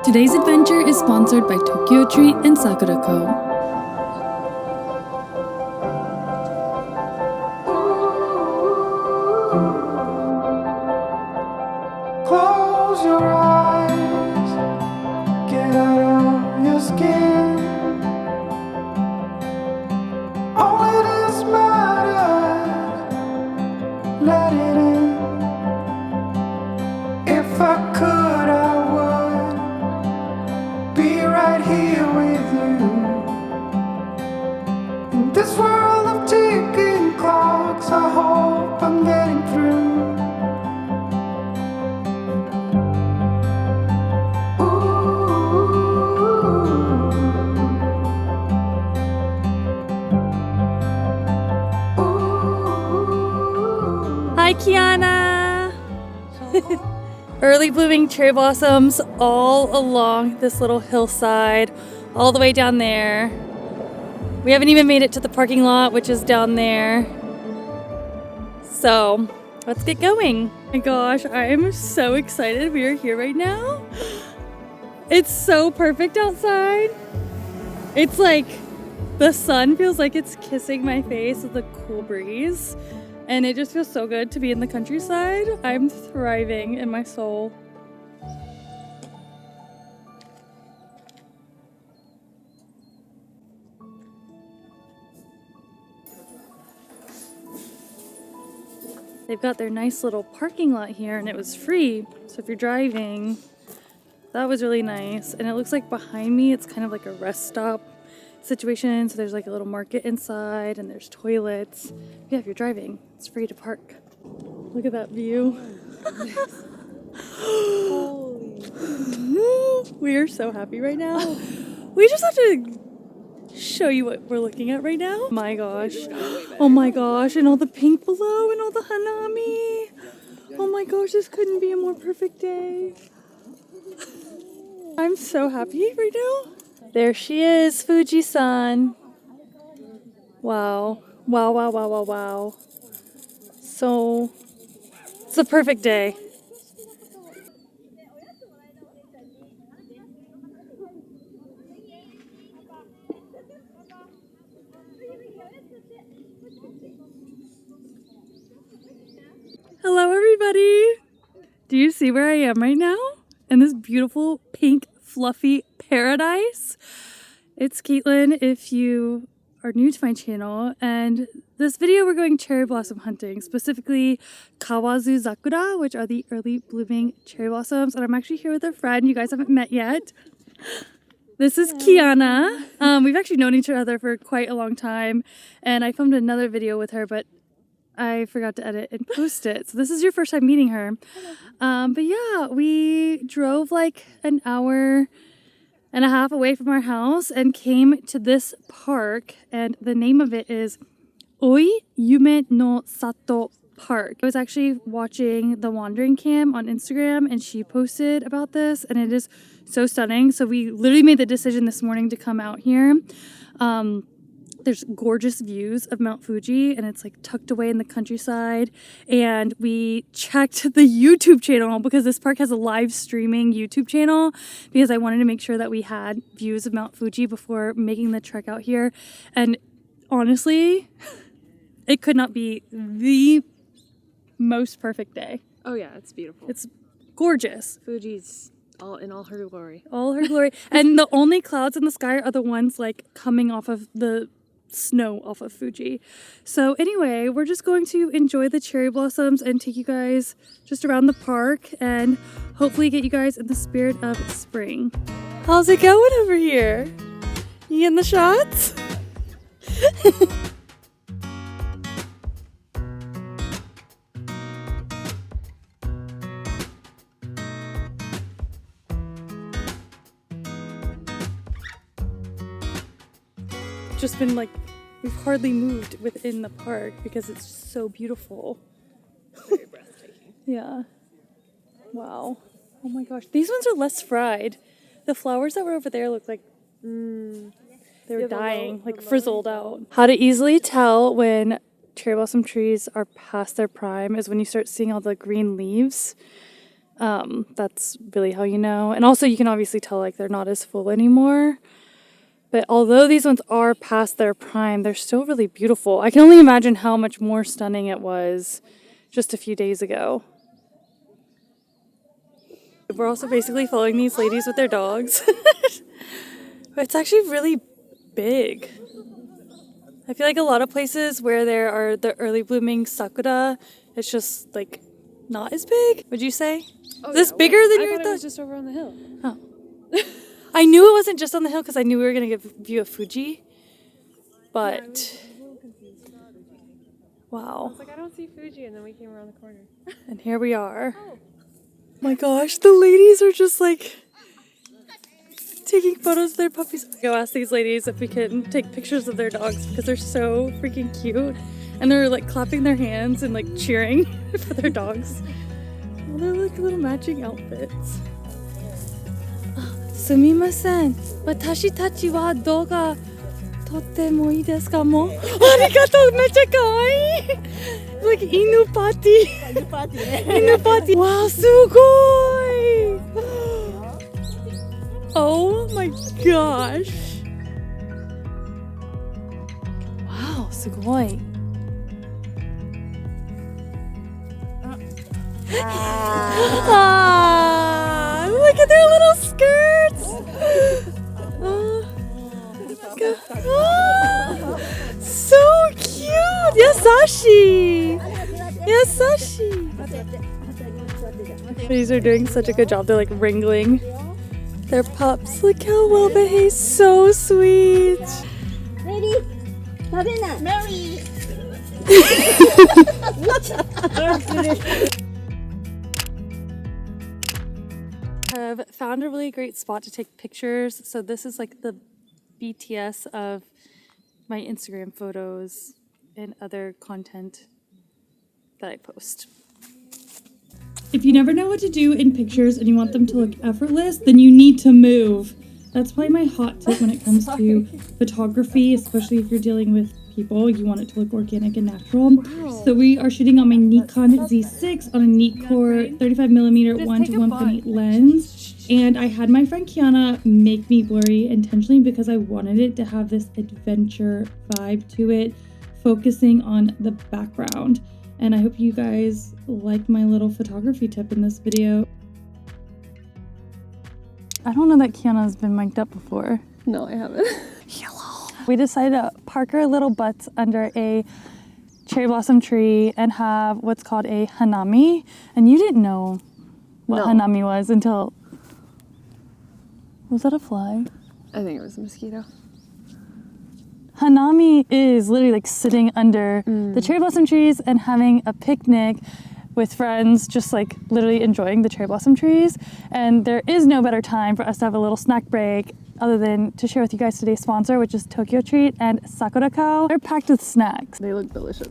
Today's adventure is sponsored by Tokyo Treat and Sakura Co. Close your eyes, get out of your skin. Only this matters, let it in. If I could, I would be right here with you. In this world of ticking clocks, I hope I'm getting through. Hi, Kiana! Early blooming cherry blossoms all along this little hillside, all the way down there. We haven't even made it to the parking lot, which is down there. So, let's get going. Oh my gosh, I am so excited we are here right now. It's so perfect outside. It's like the sun feels like it's kissing my face with a cool breeze. And it just feels so good to be in the countryside. I'm thriving in my soul. They've got their nice little parking lot here and it was free. So if you're driving, that was really nice. And it looks like behind me, it's kind of like a rest stop situation. So there's like a little market inside and there's toilets. Yeah, if you're driving, it's free to park. Look at that view. We are so happy right now. We just have to show you what we're looking at right now. My gosh. Oh my gosh. And all the pink below and all the hanami. Oh my gosh, this couldn't be a more perfect day. I'm so happy right now. There she is, Fuji-san. Wow. Wow, wow, wow, wow, wow. So, it's a perfect day. Hello, everybody. Do you see where I am right now? In this beautiful pink fluffy paradise. It's Caitlin if you are new to my channel, and this video we're going cherry blossom hunting, specifically Kawazu Sakura, which are the early blooming cherry blossoms, and I'm actually here with a friend you guys haven't met yet. This is Kiana. We've actually known each other for quite a long time, and I filmed another video with her, but I forgot to edit and post it. So this is your first time meeting her. But yeah, we drove like an hour and a half away from our house and came to this park, and the name of it is Oi Yume-no-sato Park. I was actually watching the Wandering Cam on Instagram and she posted about this and it is so stunning. So we literally made the decision this morning to come out here. There's gorgeous views of Mount Fuji and it's like tucked away in the countryside. And we checked the YouTube channel because this park has a live streaming YouTube channel because I wanted to make sure that we had views of Mount Fuji before making the trek out here. And honestly, it could not be the most perfect day. Oh yeah, it's beautiful. It's gorgeous. Fuji's in all her glory. All her glory. And the only clouds in the sky are the ones like coming off of the snow off of Fuji. So anyway, we're just going to enjoy the cherry blossoms and take you guys just around the park and hopefully get you guys in the spirit of spring. How's it going over here? You getting the shots? Just been like, we've hardly moved within the park because it's so beautiful. Very breathtaking. Yeah. Wow. Oh my gosh. These ones are less fried. The flowers that were over there look like they were dying, like frizzled out. How to easily tell when cherry blossom trees are past their prime is when you start seeing all the green leaves. That's really how you know. And also you can obviously tell like they're not as full anymore. But although these ones are past their prime, they're still really beautiful. I can only imagine how much more stunning it was just a few days ago. We're also basically following these ladies with their dogs. But it's actually really big. I feel like a lot of places where there are the early blooming sakura, it's just like not as big, would you say? Oh, Is this yeah, bigger wait, than I you thought it thought? was just over on the hill. Oh. I knew it wasn't just on the hill because I knew we were going to get a view of Fuji. But, I was a little confused. I wow. was like, I don't see Fuji, and then we came around the corner. And here we are. Oh my gosh, the ladies are just like taking photos of their puppies. Go ask these ladies if we can take pictures of their dogs because they're so freaking cute. And they're like clapping their hands and like cheering for their dogs. Well, they're like little matching outfits. すみません。私たちは動画撮ってもいいですかもう。ありがとう。めっちゃ可愛い。like 犬パーティー。犬パーティーね。犬パーティー。わあ、すごい。Oh my gosh. Wow, すごい。Ah, look at their little skirts. So cute. Yasashi. Yasashi. These are doing such a good job. They're like wrangling their pups. Look how well behaved. So sweet. Ready? 食べない。Mary. Have found a really great spot to take pictures. So this is like the BTS of my Instagram photos and other content that I post. If you never know what to do in pictures and you want them to look effortless, then you need to move. That's probably my hot tip when it comes to photography, especially if you're dealing with people. You want it to look organic and natural. Wow. So we are shooting on my Nikon Z6 on a Nikkor 35mm 1:1.8 lens. And I had my friend Kiana make me blurry intentionally because I wanted it to have this adventure vibe to it, focusing on the background. And I hope you guys like my little photography tip in this video. I don't know that Kiana's been mic'd up before. No, I haven't. Hello. We decided to park our little butts under a cherry blossom tree and have what's called a hanami. And you didn't know what hanami was until... Was that a fly? I think it was a mosquito. Hanami is literally like sitting under the cherry blossom trees and having a picnic with friends, just like literally enjoying the cherry blossom trees. And there is no better time for us to have a little snack break other than to share with you guys today's sponsor, which is Tokyo Treat and Sakura. They're packed with snacks. They look delicious.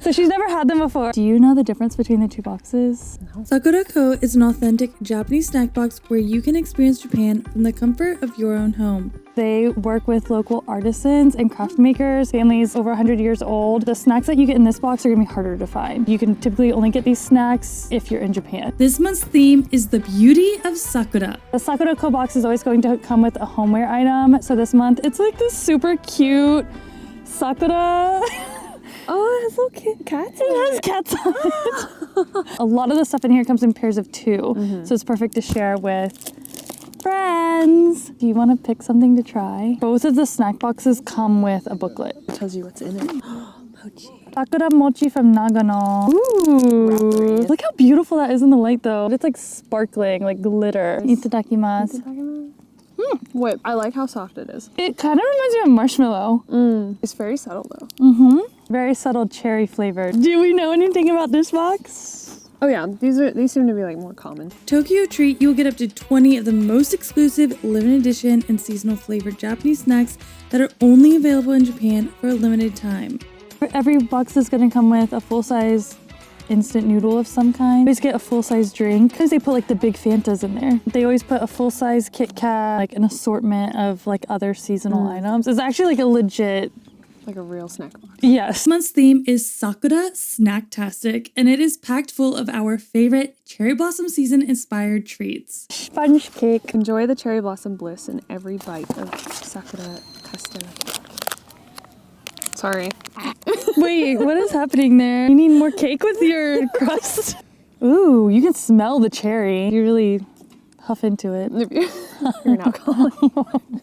So she's never had them before. Do you know the difference between the two boxes? No. Sakura is an authentic Japanese snack box where you can experience Japan from the comfort of your own home. They work with local artisans and craft makers, families over 100 years old. The snacks that you get in this box are gonna be harder to find. You can typically only get these snacks if you're in Japan. This month's theme is the beauty of Sakura. The Sakura box is always going to come with a homeware item. So this month, it's like this super cute Sakura. Oh, it has little cats. It has cats on it. A lot of the stuff in here comes in pairs of two. So it's perfect to share with friends. Do you want to pick something to try? Both of the snack boxes come with a booklet. It tells you what's in it. Mochi. Sakura mochi from Nagano. Ooh. Look how beautiful that is in the light though. It's like sparkling, like glitter. Itadakimasu. Wait, I like how soft it is. It kind of reminds me of marshmallow. It's very subtle though. Very subtle cherry flavored. Do we know anything about this box? Oh yeah, these seem to be like more common. Tokyo Treat, you'll get up to 20 of the most exclusive limited edition and seasonal flavored Japanese snacks that are only available in Japan for a limited time. Every box is going to come with a full-size instant noodle of some kind. You always get a full-size drink because they put like the big Fantas in there. They always put a full-size Kit Kat, like an assortment of like other seasonal items. It's actually like a legit Like a real snack box. Yes. This month's theme is Sakura Snacktastic, and it is packed full of our favorite cherry blossom season inspired treats. Sponge cake. Enjoy the cherry blossom bliss in every bite of Sakura custard. Sorry. Wait, what is happening there? You need more cake with your crust? Ooh, you can smell the cherry. You really huff into it. You're an alcoholic.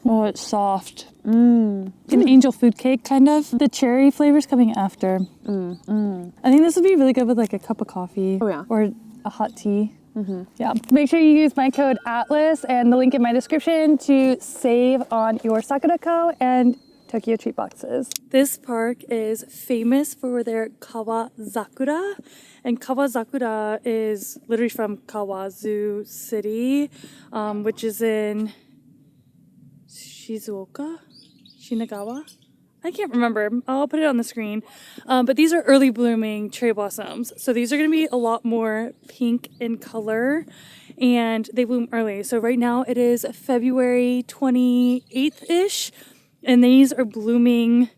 Oh, it's soft. An angel food cake, kind of. The cherry flavor's coming after. I think this would be really good with like a cup of coffee. Oh, yeah. Or a hot tea. Yeah. Make sure you use my code ATLAS and the link in my description to save on your Sakura Co. and Tokyo treat boxes. This park is famous for their Kawazakura, and Kawazakura is literally from Kawazu City, which is in Shinagawa? I can't remember. I'll put it on the screen. But these are early blooming cherry blossoms. So these are going to be a lot more pink in color, and they bloom early. So right now it is February 28th-ish. And these are blooming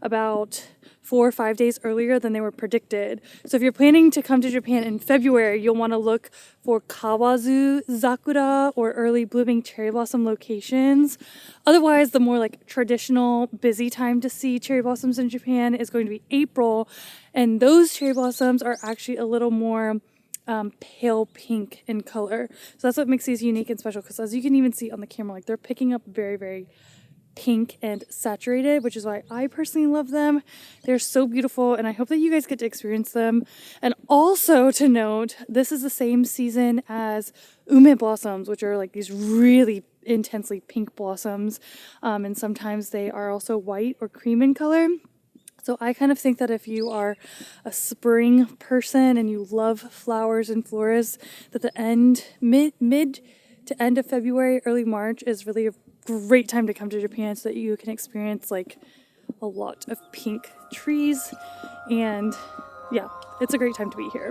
about 4 or 5 days earlier than they were predicted. So if you're planning to come to Japan in February, you'll want to look for Kawazu Zakura or early blooming cherry blossom locations. Otherwise, the more like traditional busy time to see cherry blossoms in Japan is going to be April. And those cherry blossoms are actually a little more pale pink in color. So that's what makes these unique and special, because as you can even see on the camera, like they're picking up very, very pink and saturated, which is why I personally love them. They're so beautiful, and I hope that you guys get to experience them. And also to note, this is the same season as ume blossoms, which are like these really intensely pink blossoms, and sometimes they are also white or cream in color. So I kind of think that if you are a spring person and you love flowers and florists, that the mid to end of February, early March is really a great time to come to Japan, so that you can experience like a lot of pink trees, and yeah, it's a great time to be here.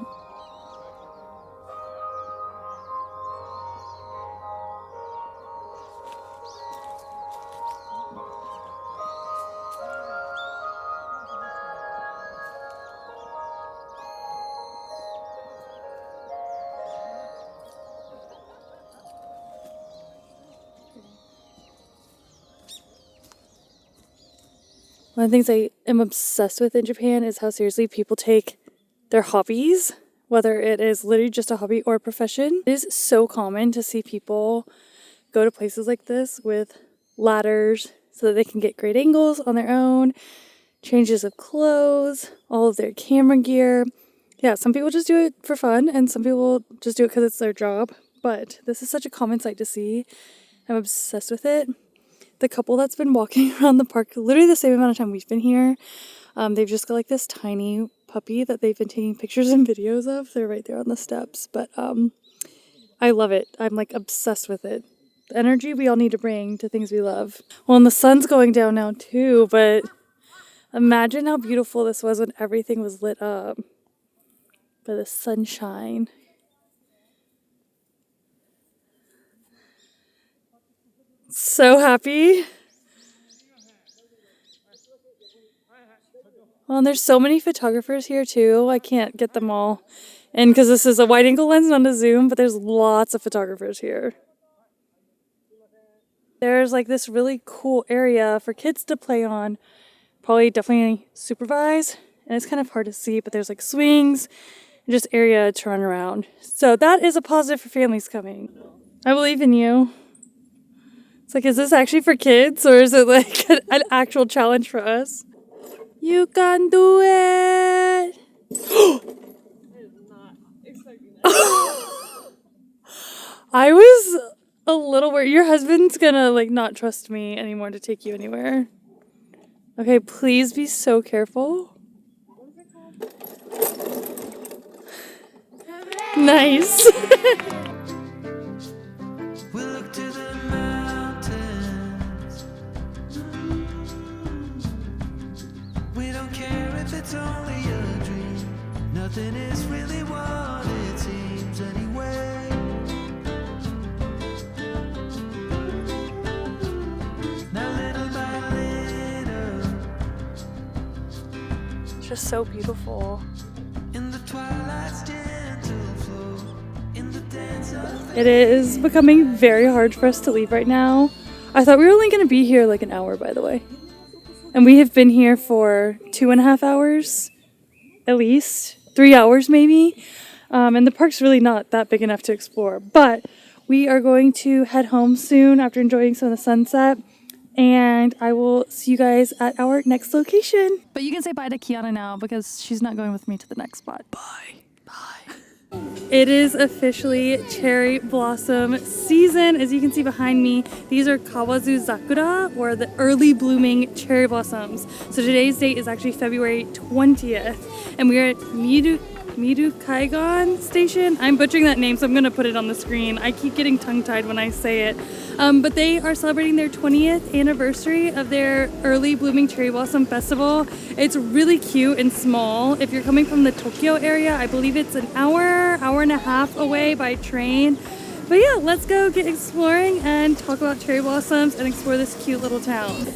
One of the things I am obsessed with in Japan is how seriously people take their hobbies, whether it is literally just a hobby or a profession. It is so common to see people go to places like this with ladders so that they can get great angles on their own, changes of clothes, all of their camera gear. Yeah, some people just do it for fun, and some people just do it because it's their job. But this is such a common sight to see. I'm obsessed with it. The couple that's been walking around the park literally the same amount of time we've been here, they've just got like this tiny puppy that they've been taking pictures and videos of. They're right there on the steps, but I love it. I'm like obsessed with it. The energy we all need to bring to things we love. Well, and the sun's going down now too, but imagine how beautiful this was when everything was lit up by the sunshine. So happy. Well, and there's so many photographers here too. I can't get them all in because this is a wide angle lens, not a zoom, but there's lots of photographers here. There's like this really cool area for kids to play on, probably definitely supervised, and it's kind of hard to see, but there's like swings and just area to run around. So that is a positive for families coming. I believe in you. It's like, is this actually for kids, or is it like an actual challenge for us? You can do it! I was a little worried. Your husband's gonna like not trust me anymore to take you anywhere. Okay, please be so careful. Nice. We look to the mountains. We don't care if it's only a dream. Nothing is really what it seems anyway. Now little by little, just so beautiful. In the twilight's gentle flow, in the dance of It is becoming very hard for us to leave right now. I thought we were only going to be here like an hour, by the way. And we have been here for 2.5 hours, at least 3 hours maybe. And the park's really not that big enough to explore. But we are going to head home soon after enjoying some of the sunset. And I will see you guys at our next location. But you can say bye to Kiana now because she's not going with me to the next spot. Bye. Bye. It is officially cherry blossom season. As you can see behind me, these are Kawazu Sakura, or the early blooming cherry blossoms. So today's date is actually February 20th. And we are at MiuraKaigan station. I'm butchering that name, so I'm gonna put it on the screen. I keep getting tongue-tied when I say it. But they are celebrating their 20th anniversary of their early blooming cherry blossom festival. It's really cute and small. If you're coming from the Tokyo area, I believe it's an hour and a half away by train. But yeah, let's go get exploring and talk about cherry blossoms and explore this cute little town.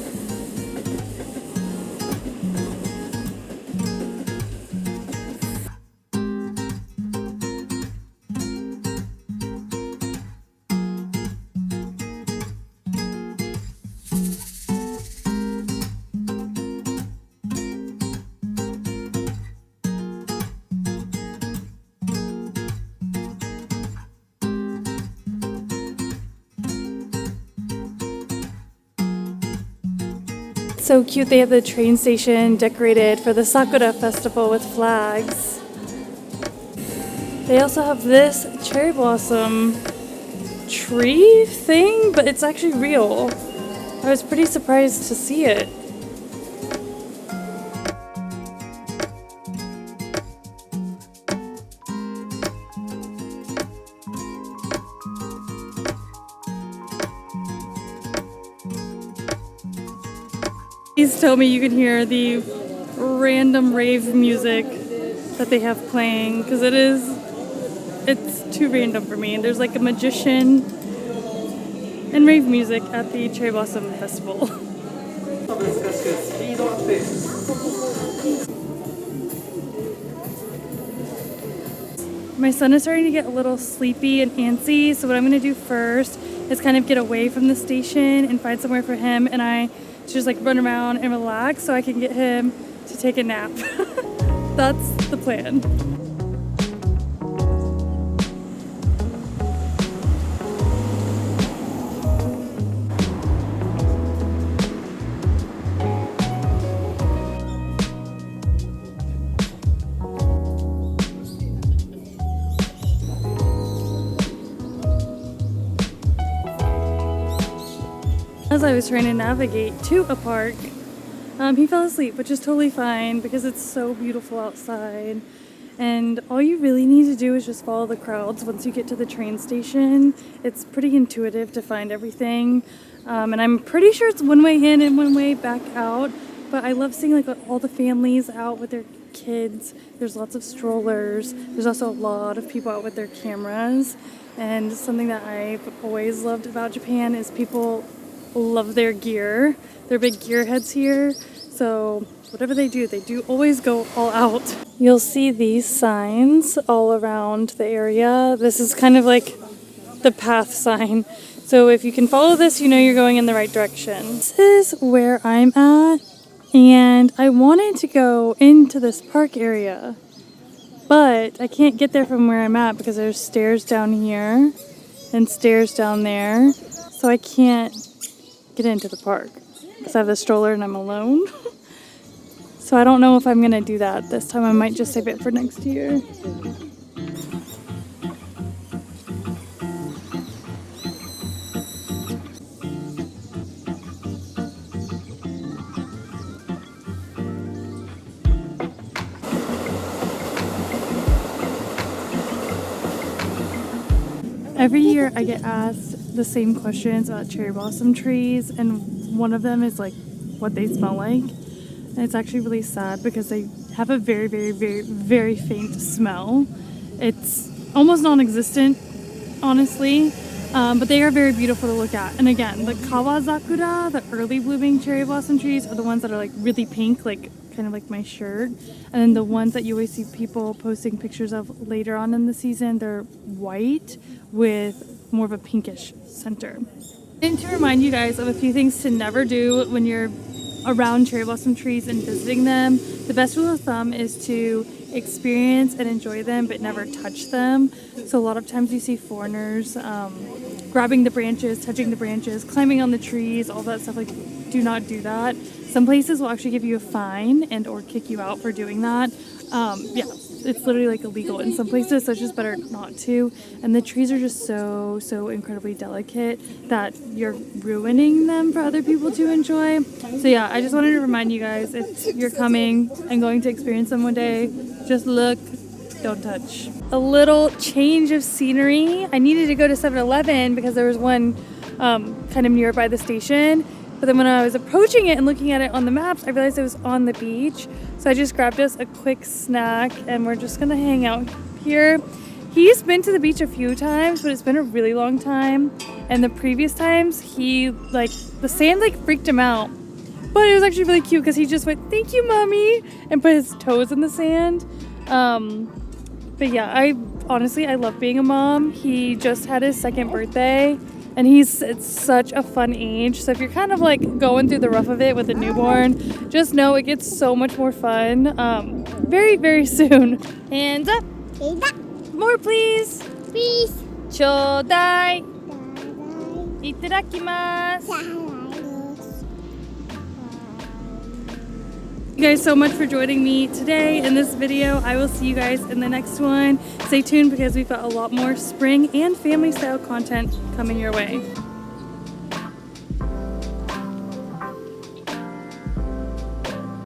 So cute, they have the train station decorated for the Sakura festival with flags. They also have this cherry blossom tree thing, but it's actually real. I was pretty surprised to see it. Please tell me you can hear the random rave music that they have playing, because it's too random for me. And there's like a magician and rave music at the Cherry Blossom Festival. My son is starting to get a little sleepy and antsy, so what I'm gonna do first is kind of get away from the station and find somewhere for him and I to just like run around and relax so I can get him to take a nap. That's the plan. As I was trying to navigate to a park, he fell asleep, which is totally fine because it's so beautiful outside. And all you really need to do is just follow the crowds once you get to the train station. It's pretty intuitive to find everything. And I'm pretty sure it's one way in and one way back out. But I love seeing like all the families out with their kids. There's lots of strollers. There's also a lot of people out with their cameras. And something that I've always loved about Japan is people love their gear. They're big gearheads here, so whatever they do always go all out. You'll see these signs all around the area. This is kind of like the path sign. So if you can follow this, you know you're going in the right direction. This is where I'm at, and I wanted to go into this park area, but I can't get there from where I'm at because there's stairs down here and stairs down there, so I can't get into the park because I have the stroller and I'm alone. So I don't know if I'm gonna do that this time. I might just save it for next year. Every year I get asked the same questions about cherry blossom trees, and one of them is like what they smell like. And it's actually really sad because they have a very, very, very, very faint smell. It's almost non-existent, honestly, but they are very beautiful to look at. And again, the Kawazakura, the early blooming cherry blossom trees, are the ones that are like really pink, like kind of like my shirt. And then the ones that you always see people posting pictures of later on in the season, they're white with more of a pinkish center. And to remind you guys of a few things to never do when you're around cherry blossom trees and visiting them, the best rule of thumb is to experience and enjoy them but never touch them. So a lot of times you see foreigners grabbing the branches, touching the branches, climbing on the trees, all that stuff. Like, do not do that. Some places will actually give you a fine and or kick you out for doing that. Yeah, it's literally like illegal in some places, so it's just better not to. And the trees are just so incredibly delicate that you're ruining them for other people to enjoy. So yeah, I just wanted to remind you guys, if you're coming and going to experience them one day, just look, don't touch. A little change of scenery. I needed to go to 7-Eleven because there was one kind of nearby the station. But then when I was approaching it and looking at it on the maps, I realized it was on the beach. So I just grabbed us a quick snack and we're just gonna hang out here. He's been to the beach a few times, but it's been a really long time. And the previous times, he the sand freaked him out. But it was actually really cute because he just went, "Thank you, mommy," and put his toes in the sand. But yeah, I love being a mom. He just had his 2nd birthday. And it's such a fun age. So if you're kind of going through the rough of it with a newborn, just know it gets so much more fun very, very soon. Hands up. More, please. Please. Chodai. Itadakimasu. Thank you guys so much for joining me today in this video. I will see you guys in the next one. Stay tuned because we've got a lot more spring and family style content coming your way.